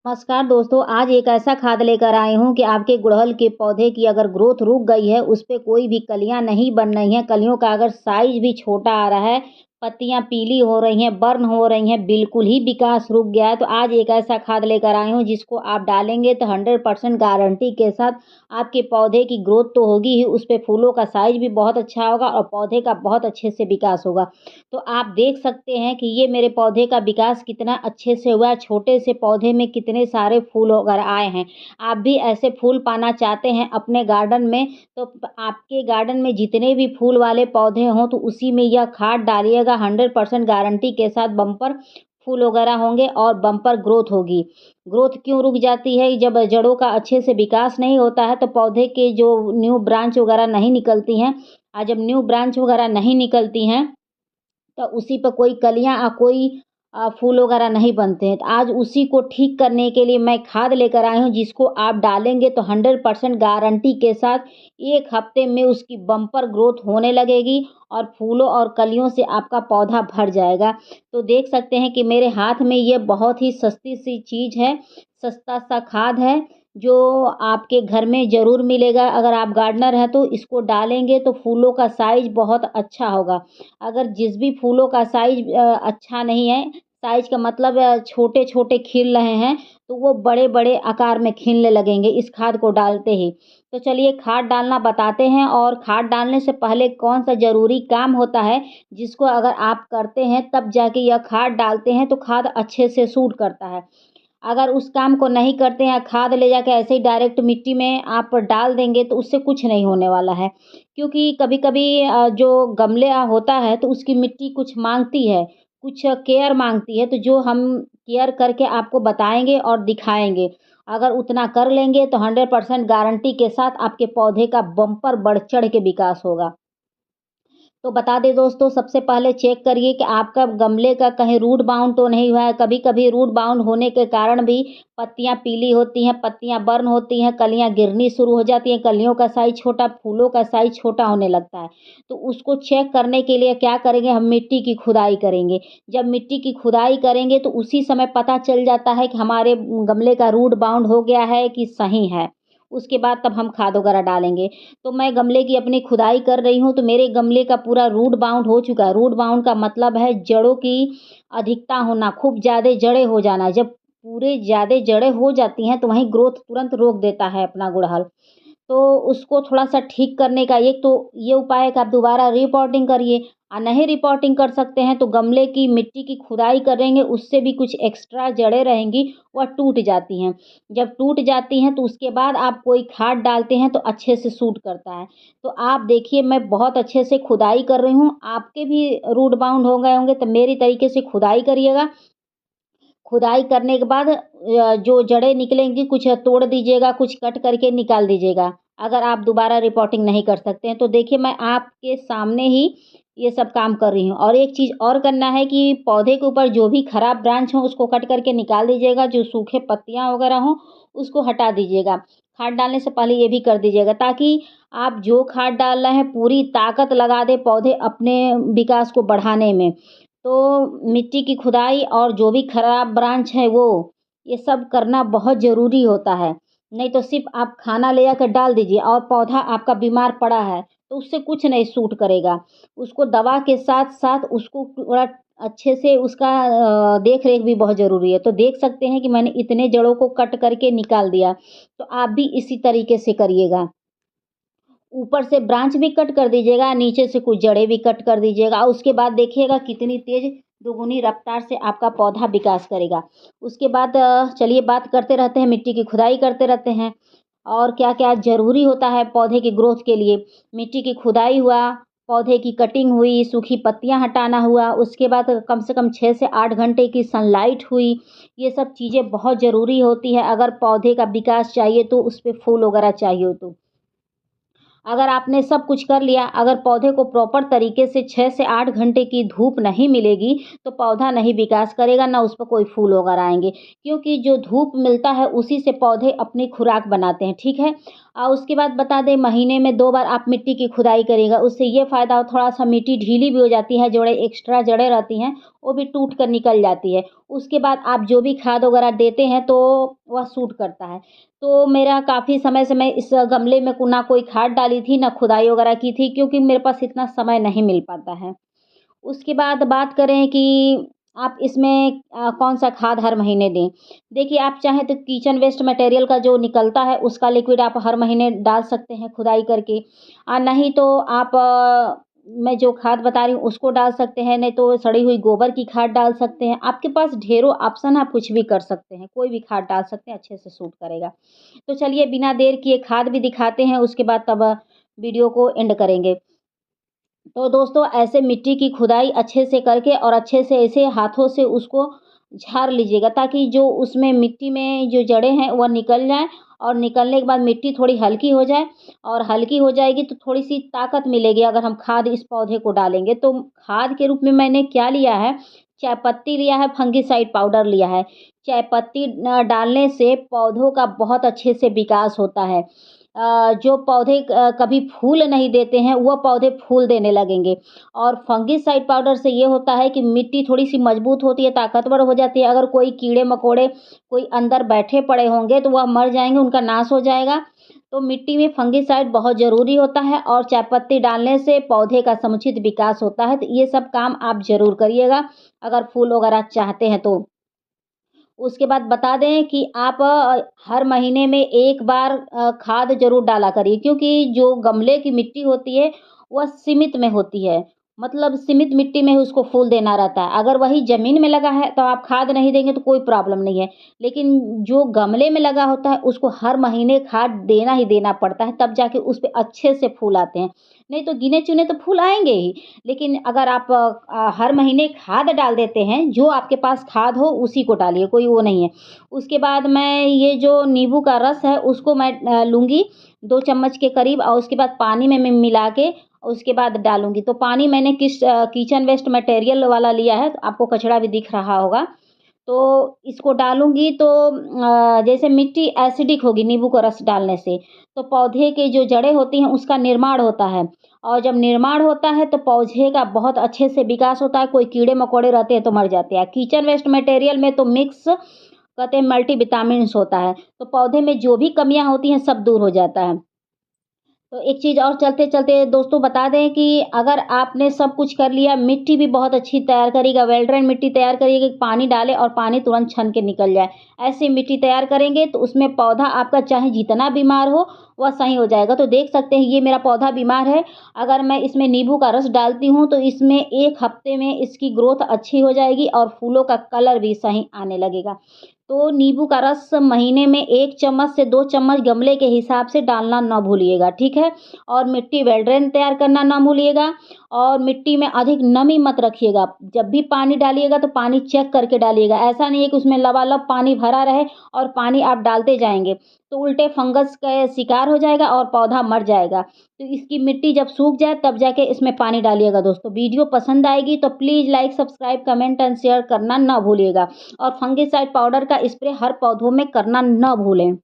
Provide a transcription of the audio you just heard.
नमस्कार दोस्तों, आज एक ऐसा खाद लेकर आई हूँ कि आपके गुड़हल के पौधे की अगर ग्रोथ रुक गई है, उस पे कोई भी कलियाँ नहीं बन रही हैं, कलियों का अगर साइज़ भी छोटा आ रहा है, पत्तियाँ पीली हो रही हैं, बर्न हो रही हैं, बिल्कुल ही विकास रुक गया है, तो आज एक ऐसा खाद लेकर आई हूँ जिसको आप डालेंगे तो 100% गारंटी के साथ आपके पौधे की ग्रोथ तो होगी ही, उस पे फूलों का साइज़ भी बहुत अच्छा होगा और पौधे का बहुत अच्छे से विकास होगा। तो आप देख सकते हैं कि ये मेरे पौधे का विकास कितना अच्छे से हुआ है, छोटे से पौधे में कितने सारे फूल वगैरह आए हैं। आप भी ऐसे फूल पाना चाहते हैं अपने गार्डन में, तो आपके गार्डन में जितने भी फूल वाले पौधे हों, तो उसी में यह खाद डालिएगा, 100% गारंटी के साथ बम्पर फूल वगैरह होंगे और बम्पर ग्रोथ होगी। ग्रोथ क्यों रुक जाती है? जब जड़ों का अच्छे से विकास नहीं होता है, तो पौधे के जो न्यू ब्रांच वगैरह नहीं निकलती हैं, जब न्यू ब्रांच वगैरह नहीं निकलती हैं, तो उसी पे कोई कलियाँ कोई फूल वगैरह नहीं बनते हैं। तो आज उसी को ठीक करने के लिए मैं खाद लेकर आई हूँ, जिसको आप डालेंगे तो 100% गारंटी के साथ 1 हफ्ते में उसकी बम्पर ग्रोथ होने लगेगी और फूलों और कलियों से आपका पौधा भर जाएगा। तो देख सकते हैं कि मेरे हाथ में ये बहुत ही सस्ती सी चीज़ है, सस्ता सा खाद है, जो आपके घर में ज़रूर मिलेगा। अगर आप गार्डनर हैं तो इसको डालेंगे तो फूलों का साइज़ बहुत अच्छा होगा। अगर जिस भी फूलों का साइज़ अच्छा नहीं है, साइज़ का मतलब छोटे-छोटे खिल रहे हैं, तो वो बड़े-बड़े आकार में खिलने लगेंगे इस खाद को डालते ही। तो चलिए खाद डालना बताते हैं और खाद डालने से पहले कौन-सा ज़रूरी काम होता है, जिसको अगर आप करते हैं तब जाके यह खाद डालते हैं तो खाद अच्छे से सूट करता है। अगर उस काम को नहीं करते हैं, खाद ले जाके ऐसे ही डायरेक्ट मिट्टी में आप डाल देंगे तो उससे कुछ नहीं होने वाला है। क्योंकि कभी-कभी जो गमले होता है तो उसकी मिट्टी कुछ माँगती है, कुछ केयर माँगती है, तो जो हम केयर करके आपको बताएँगे और दिखाएँगे। अगर उतना कर लेंगे तो 100% गारंटी के साथ आपके पौधे का बम्पर बढ़-चढ़ के विकास होगा। तो बता दें दोस्तों, सबसे पहले चेक करिए कि आपका गमले का कहीं रूट बाउंड तो नहीं हुआ है। कभी-कभी रूट बाउंड होने के कारण भी पत्तियाँ पीली होती हैं, पत्तियाँ बर्न होती हैं, कलियाँ गिरनी शुरू हो जाती हैं, कलियों का साइज़ छोटा, फूलों का साइज़ छोटा होने लगता है। तो उसको चेक करने के लिए क्या करेंगे, हम मिट्टी की खुदाई करेंगे। जब मिट्टी की खुदाई करेंगे तो उसी समय पता चल जाता है कि हमारे गमले का रूट बाउंड हो गया है कि सही है। उसके बाद तब हम खाद वगैरह डालेंगे। तो मैं गमले की अपनी खुदाई कर रही हूँ, तो मेरे गमले का पूरा रूट बाउंड हो चुका है। रूट बाउंड का मतलब है जड़ों की अधिकता होना, खूब ज़्यादा जड़ें हो जाना। जब पूरे ज़्यादा जड़ें हो जाती हैं, तो वहीं ग्रोथ तुरंत रोक देता है अपना गुड़हल। तो उसको थोड़ा-सा ठीक करने का एक तो ये उपाय है कि आप दोबारा रिपॉटिंग करिए नहीं रिपॉटिंग कर सकते हैं तो गमले की मिट्टी की खुदाई करेंगे, उससे भी कुछ एक्स्ट्रा जड़ें रहेंगी, वह टूट जाती हैं। जब टूट जाती हैं तो उसके बाद आप कोई खाद डालते हैं तो अच्छे से सूट करता है। तो आप देखिए मैं बहुत अच्छे से खुदाई कर रही हूँ, आपके भी रूट बाउंड हो गए होंगे तो मेरी तरीके से खुदाई करिएगा। खुदाई करने के बाद जो जड़ें निकलेंगी कुछ तोड़ दीजिएगा, कुछ कट करके निकाल दीजिएगा। अगर आप दोबारा रिपोर्टिंग नहीं कर सकते हैं, तो देखिए मैं आपके सामने ही ये सब काम कर रही हूँ। और एक चीज़ और करना है कि पौधे के ऊपर जो भी खराब ब्रांच हो उसको कट करके निकाल दीजिएगा, जो सूखे पत्तियाँ वगैरह हों उसको हटा दीजिएगा। खाद डालने से पहले ये भी कर दीजिएगा ताकि आप जो खाद डाल रहे हैं पूरी ताकत लगा दें पौधे अपने विकास को बढ़ाने में। तो मिट्टी की खुदाई और जो भी खराब ब्रांच है वो, ये सब करना बहुत ज़रूरी होता है। नहीं तो सिर्फ़ आप खाना ले जाकर डाल दीजिए और पौधा आपका बीमार पड़ा है, तो उससे कुछ नहीं सूट करेगा। उसको दवा के साथ-साथ उसको पूरा अच्छे से उसका देख-रेख भी बहुत ज़रूरी है। तो देख सकते हैं कि मैंने इतने जड़ों को कट करके निकाल दिया, तो आप भी इसी तरीके से करिएगा। ऊपर से ब्रांच भी कट कर दीजिएगा, नीचे से कुछ जड़ें भी कट कर दीजिएगा और उसके बाद देखिएगा कितनी तेज़ दोगुनी रफ़्तार से आपका पौधा विकास करेगा। उसके बाद चलिए बात करते रहते हैं, मिट्टी की खुदाई करते रहते हैं और क्या-क्या ज़रूरी होता है पौधे की ग्रोथ के लिए। मिट्टी की खुदाई हुआ, पौधे की कटिंग हुई, सूखी पत्तियाँ हटाना हुआ, उसके बाद कम से कम 6 से 8 घंटे की सनलाइट हुई। ये सब चीज़ें बहुत ज़रूरी होती है अगर पौधे का विकास चाहिए तो, उस पे फूल वगैरह चाहिए हो तो। अगर आपने सब कुछ कर लिया, अगर पौधे को प्रॉपर तरीके से 6 से 8 घंटे की धूप नहीं मिलेगी, तो पौधा नहीं विकास करेगा, ना उस पे कोई फूल वगैरह आएँगे। क्योंकि जो धूप मिलता है, उसी से पौधे अपनी खुराक बनाते हैं, ठीक है? उसके बाद बता दें महीने में 2 बार आप मिट्टी की खुदाई करिएगा, उससे ये फ़ायदा हो थोड़ा-सा मिट्टी ढीली भी हो जाती है, जड़ें एक्स्ट्रा जड़ें रहती हैं, वो भी टूट कर निकल जाती है। उसके बाद आप जो भी खाद वगैरह देते हैं तो वह सूट करता है। तो मेरा काफ़ी समय से मैं इस गमले में को ना कोई खाद डाली थी, ना खुदाई वगैरह की थी, क्योंकि मेरे पास इतना समय नहीं मिल पाता है। उसके बाद बात करें कि आप इसमें कौन-सा खाद हर महीने दें। देखिए, आप चाहें तो किचन वेस्ट मटेरियल का जो निकलता है, उसका लिक्विड आप हर महीने डाल सकते हैं खुदाई करके। नहीं तो आप मैं जो खाद बता रही हूँ उसको डाल सकते हैं, नहीं तो सड़ी हुई गोबर की खाद डाल सकते हैं। आपके पास ढेरों ऑप्शन है, आप कुछ भी कर सकते हैं, कोई भी खाद डाल सकते हैं, अच्छे से सूट करेगा। तो चलिए बिना देर किए खाद भी दिखाते हैं, उसके बाद तब वीडियो को एंड करेंगे। तो दोस्तों ऐसे मिट्टी की खुदाई अच्छे से करके और अच्छे से ऐसे हाथों से उसको झाड़ लीजिएगा, ताकि जो उसमें मिट्टी में जो जड़ें हैं वह निकल जाएँ, और निकलने के बाद मिट्टी थोड़ी हल्की हो जाए, और हल्की हो जाएगी तो थोड़ी-सी ताकत मिलेगी अगर हम खाद इस पौधे को डालेंगे। तो खाद के रूप में मैंने क्या लिया है, चाय पत्ती लिया है, फंगिसाइड पाउडर लिया है। चाय पत्ती डालने से पौधों का बहुत अच्छे से विकास होता है। जो पौधे कभी फूल नहीं देते हैं, वह पौधे फूल देने लगेंगे। और फंगिसाइड पाउडर से ये होता है कि मिट्टी थोड़ी-सी मजबूत होती है, ताकतवर हो जाती है। अगर कोई कीड़े-मकोड़े कोई अंदर बैठे पड़े होंगे, तो वह मर जाएँगे, उनका नाश हो जाएगा। तो मिट्टी में फंगिसाइड बहुत ज़रूरी होता है, और चाय पत्ती डालने से पौधे का समुचित विकास होता है। तो ये सब काम आप ज़रूर करिएगा, अगर फूल वगैरह चाहते हैं तो। उसके बाद बता दें कि आप हर महीने में 1 बार खाद ज़रूर डाला करिए, क्योंकि जो गमले की मिट्टी होती है, वह सीमित में होती है। मतलब सीमित मिट्टी में ही उसको फूल देना रहता है। अगर वही ज़मीन में लगा है, तो आप खाद नहीं देंगे तो कोई प्रॉब्लम नहीं है। लेकिन जो गमले में लगा होता है, उसको हर महीने खाद देना ही देना पड़ता है, तब जाके उस पे अच्छे से फूल आते हैं। नहीं तो गिने-चुने तो फूल आएँगे ही, लेकिन अगर आप हर महीने खाद डाल देते हैं, जो आपके पास खाद हो उसी को डालिए, कोई वो नहीं है। उसके बाद मैं ये जो नींबू का रस है उसको मैं लूँगी 2 चम्मच के करीब, और उसके बाद पानी में मैं मिला के उसके बाद डालूँगी। तो पानी मैंने किचन वेस्ट मटेरियल वाला लिया है, तो आपको कचरा भी दिख रहा होगा। तो इसको डालूँगी तो जैसे मिट्टी एसिडिक होगी नींबू का रस डालने से, तो पौधे के जो जड़ें होती हैं उसका निर्माण होता है, और जब निर्माण होता है तो पौधे का बहुत अच्छे से विकास होता है, कोई कीड़े-मकोड़े रहते हैं तो मर जाते हैं। किचन वेस्ट मटेरियल में तो मिक्स कहते हैं मल्टीविटामिन्स होता है, तो पौधे में जो भी कमियाँ होती हैं सब दूर हो जाता है। तो एक चीज़ और चलते-चलते दोस्तों बता दें कि अगर आपने सब कुछ कर लिया, मिट्टी भी बहुत अच्छी तैयार करिएगा, वेल ड्रेन मिट्टी तैयार करिएगा कि पानी डालें और पानी तुरंत छन के निकल जाए। ऐसी मिट्टी तैयार करेंगे तो उसमें पौधा आपका चाहे जितना बीमार हो, वह सही हो जाएगा। तो देख सकते हैं ये मेरा पौधा बीमार है, अगर मैं इसमें नींबू का रस डालती हूँ तो इसमें 1 हफ्ते में इसकी ग्रोथ अच्छी हो जाएगी और फूलों का कलर भी सही आने लगेगा। तो नींबू का रस महीने में 1 चम्मच से 2 चम्मच गमले के हिसाब से डालना ना भूलिएगा, ठीक है? और मिट्टी वेल ड्रेन तैयार करना ना भूलिएगा, और मिट्टी में अधिक नमी मत रखिएगा। जब भी पानी डालिएगा तो पानी चेक करके डालिएगा। ऐसा नहीं है कि उसमें लबालब पानी भरा रहे और पानी आप डालते जाएँगे, तो उल्टे फंगस का शिकार हो जाएगा और पौधा मर जाएगा। तो इसकी मिट्टी जब सूख जाए तब जाके इसमें पानी डालिएगा दोस्तों। वीडियो पसंद आएगी तो please like, subscribe, comment and share करना ना भूलिएगा। और फंगिसाइड पाउडर का स्प्रे हर पौधों में करना ना भूलें।